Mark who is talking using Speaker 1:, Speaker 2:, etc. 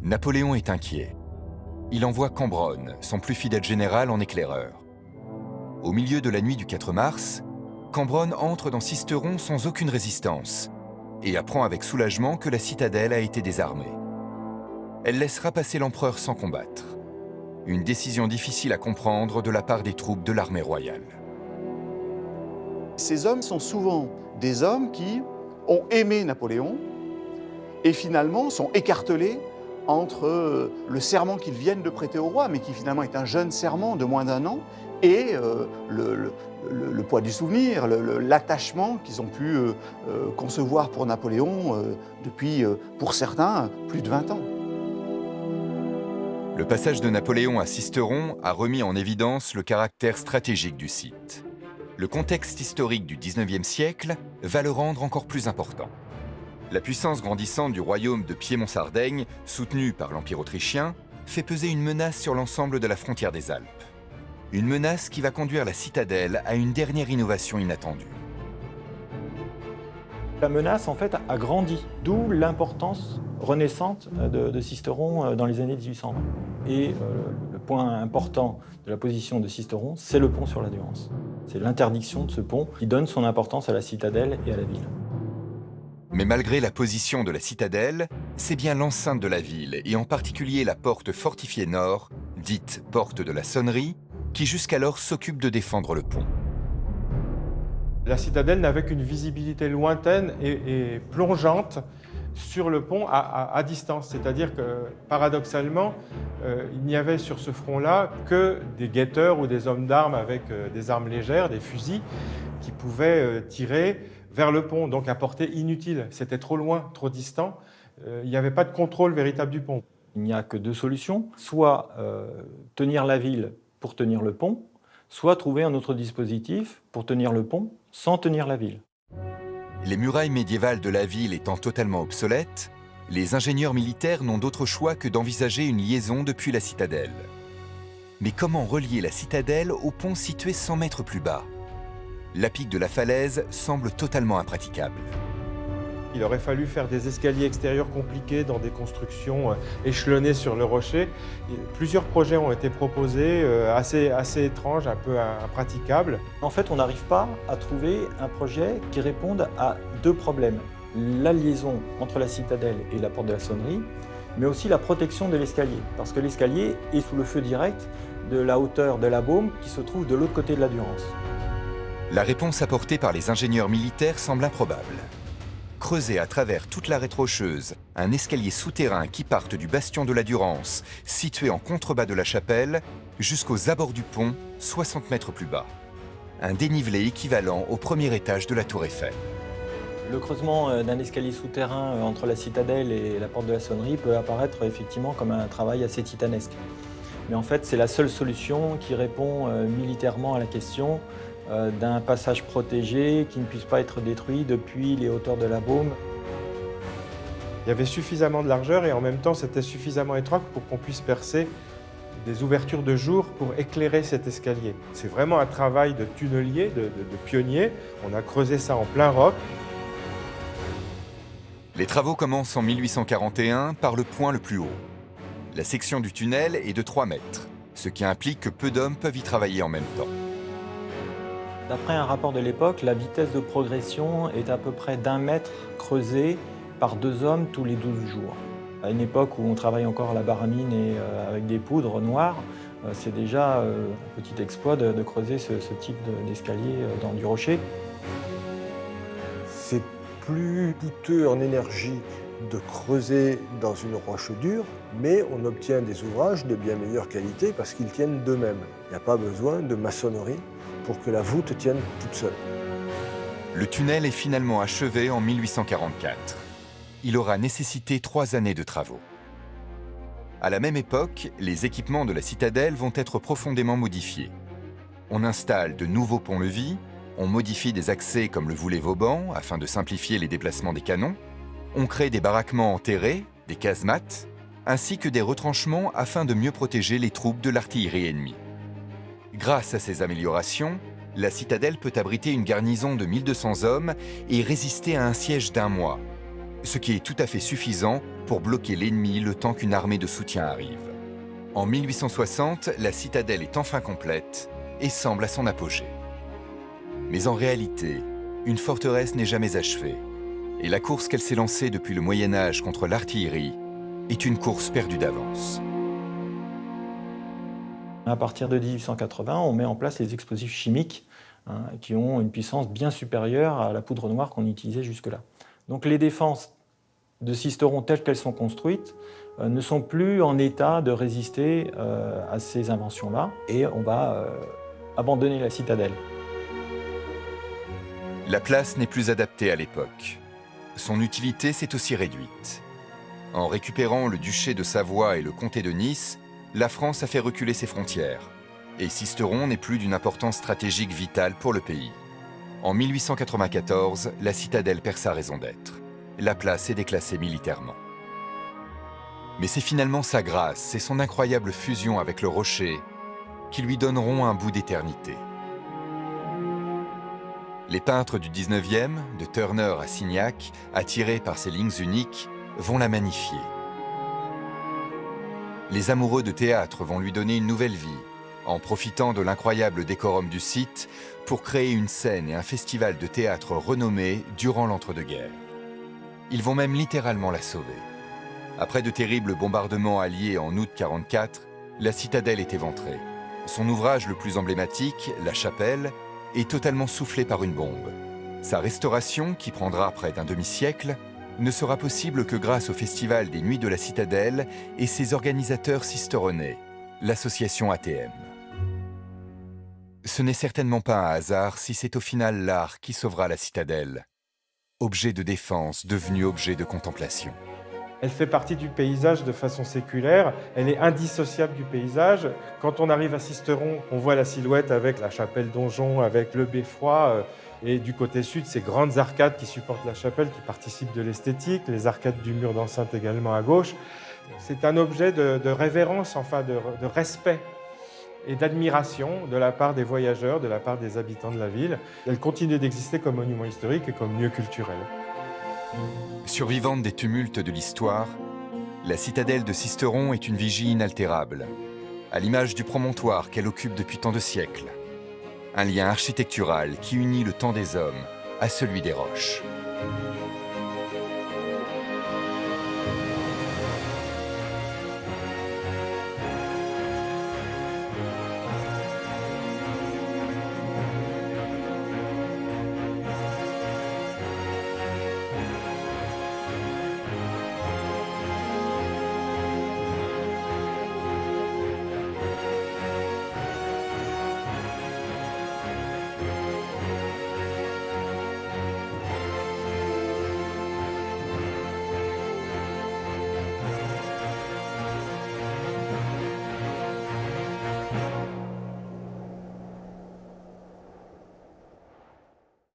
Speaker 1: Napoléon est inquiet. Il envoie Cambronne, son plus fidèle général, en éclaireur. Au milieu de la nuit du 4 mars, Cambronne entre dans Sisteron sans aucune résistance et apprend avec soulagement que la citadelle a été désarmée. Elle laissera passer l'empereur sans combattre. Une décision difficile à comprendre de la part des troupes de l'armée royale.
Speaker 2: Ces hommes sont souvent des hommes qui ont aimé Napoléon et finalement sont écartelés entre le serment qu'ils viennent de prêter au roi, mais qui finalement est un jeune serment de moins d'1 an, et le poids du souvenir, l'attachement qu'ils ont pu concevoir pour Napoléon depuis, pour certains, plus de 20 ans.
Speaker 1: Le passage de Napoléon à Sisteron a remis en évidence le caractère stratégique du site. Le contexte historique du XIXe siècle va le rendre encore plus important. La puissance grandissante du royaume de Piémont-Sardaigne, soutenue par l'Empire autrichien, fait peser une menace sur l'ensemble de la frontière des Alpes. Une menace qui va conduire la citadelle à une dernière innovation inattendue.
Speaker 3: La menace, en fait, a grandi, d'où l'importance renaissante de Sisteron dans les années 1820. Et le point important de la position de Sisteron, c'est le pont sur la Durance. C'est l'interdiction de ce pont qui donne son importance à la citadelle et à la ville.
Speaker 1: Mais malgré la position de la citadelle, c'est bien l'enceinte de la ville, et en particulier la porte fortifiée nord, dite porte de la Sonnerie, qui jusqu'alors s'occupe de défendre le pont.
Speaker 4: La citadelle n'avait qu'une visibilité lointaine et plongeante sur le pont à distance. C'est-à-dire que, paradoxalement, il n'y avait sur ce front-là que des guetteurs ou des hommes d'armes avec des armes légères, des fusils, qui pouvaient tirer vers le pont, donc à portée inutile. C'était trop loin, trop distant. Il n'y avait pas de contrôle véritable du pont.
Speaker 3: Il n'y a que deux solutions, soit tenir la ville pour tenir le pont, soit trouver un autre dispositif pour tenir le pont sans tenir la ville.
Speaker 1: Les murailles médiévales de la ville étant totalement obsolètes, les ingénieurs militaires n'ont d'autre choix que d'envisager une liaison depuis la citadelle. Mais comment relier la citadelle au pont situé 100 mètres plus bas? La pique de la falaise semble totalement impraticable.
Speaker 4: Il aurait fallu faire des escaliers extérieurs compliqués dans des constructions échelonnées sur le rocher. Plusieurs projets ont été proposés, assez étranges, un peu impraticables.
Speaker 3: En fait, on n'arrive pas à trouver un projet qui réponde à deux problèmes. La liaison entre la citadelle et la porte de la Sonnerie, mais aussi la protection de l'escalier. Parce que l'escalier est sous le feu direct de la hauteur de la Baume qui se trouve de l'autre côté de la Durance.
Speaker 1: La réponse apportée par les ingénieurs militaires semble improbable. Creuser à travers toute l'arête rocheuse un escalier souterrain qui parte du bastion de la Durance, situé en contrebas de la chapelle, jusqu'aux abords du pont, 60 mètres plus bas. Un dénivelé équivalent au premier étage de la Tour Eiffel.
Speaker 3: Le creusement d'un escalier souterrain entre la citadelle et la porte de la Sonnerie peut apparaître effectivement comme un travail assez titanesque. Mais en fait, c'est la seule solution qui répond militairement à la question d'un passage protégé qui ne puisse pas être détruit depuis les hauteurs de la Baume.
Speaker 4: Il y avait suffisamment de largeur et en même temps c'était suffisamment étroit pour qu'on puisse percer des ouvertures de jour pour éclairer cet escalier. C'est vraiment un travail de tunnelier, de pionnier. On a creusé ça en plein roc.
Speaker 1: Les travaux commencent en 1841 par le point le plus haut. La section du tunnel est de 3 mètres, ce qui implique que peu d'hommes peuvent y travailler en même temps.
Speaker 3: D'après un rapport de l'époque, la vitesse de progression est à peu près d'1 mètre creusé par 2 hommes tous les 12 jours. À une époque où on travaille encore à la baramine et avec des poudres noires, c'est déjà un petit exploit de creuser ce type d'escalier dans du rocher.
Speaker 5: C'est plus coûteux en énergie de creuser dans une roche dure, mais on obtient des ouvrages de bien meilleure qualité parce qu'ils tiennent d'eux-mêmes. Il n'y a pas besoin de maçonnerie pour que la voûte tienne toute seule.
Speaker 1: Le tunnel est finalement achevé en 1844. Il aura nécessité 3 années de travaux. À la même époque, les équipements de la citadelle vont être profondément modifiés. On installe de nouveaux ponts-levis, on modifie des accès comme le voulait Vauban afin de simplifier les déplacements des canons, on crée des baraquements enterrés, des casemates, ainsi que des retranchements afin de mieux protéger les troupes de l'artillerie ennemie. Grâce à ces améliorations, la citadelle peut abriter une garnison de 1200 hommes et résister à un siège d'1 mois. ce qui est tout à fait suffisant pour bloquer l'ennemi le temps qu'une armée de soutien arrive. En 1860, la citadelle est enfin complète et semble à son apogée. Mais en réalité, une forteresse n'est jamais achevée, et la course qu'elle s'est lancée depuis le Moyen-Âge contre l'artillerie est une course perdue d'avance.
Speaker 3: À partir de 1880, on met en place les explosifs chimiques qui ont une puissance bien supérieure à la poudre noire qu'on utilisait jusque-là. Donc les défenses de Sisteron telles qu'elles sont construites ne sont plus en état de résister à ces inventions-là et on va abandonner la citadelle.
Speaker 1: La place n'est plus adaptée à l'époque. Son utilité s'est aussi réduite. En récupérant le duché de Savoie et le comté de Nice, la France a fait reculer ses frontières. Et Sisteron n'est plus d'une importance stratégique vitale pour le pays. En 1894, la citadelle perd sa raison d'être. La place est déclassée militairement. Mais c'est finalement sa grâce et son incroyable fusion avec le rocher qui lui donneront un bout d'éternité. Les peintres du 19e, de Turner à Signac, attirés par ces lignes uniques, vont la magnifier. Les amoureux de théâtre vont lui donner une nouvelle vie, en profitant de l'incroyable décorum du site pour créer une scène et un festival de théâtre renommé durant l'entre-deux-guerres. Ils vont même littéralement la sauver. Après de terribles bombardements alliés en août 1944, la citadelle est éventrée. Son ouvrage le plus emblématique, La Chapelle, est totalement soufflé par une bombe. Sa restauration, qui prendra près d'un demi-siècle, ne sera possible que grâce au Festival des Nuits de la Citadelle et ses organisateurs sisteronais, l'association ATM. Ce n'est certainement pas un hasard si c'est au final l'art qui sauvera la citadelle, objet de défense devenu objet de contemplation.
Speaker 4: Elle fait partie du paysage de façon séculaire, elle est indissociable du paysage. Quand on arrive à Sisteron, on voit la silhouette avec la chapelle donjon, avec le beffroi, et du côté sud, ces grandes arcades qui supportent la chapelle, qui participent de l'esthétique, les arcades du mur d'enceinte également à gauche. C'est un objet de révérence, enfin de respect et d'admiration de la part des voyageurs, de la part des habitants de la ville. Elle continue d'exister comme monument historique et comme lieu culturel.
Speaker 1: Survivante des tumultes de l'histoire, la citadelle de Sisteron est une vigie inaltérable, à l'image du promontoire qu'elle occupe depuis tant de siècles. Un lien architectural qui unit le temps des hommes à celui des roches.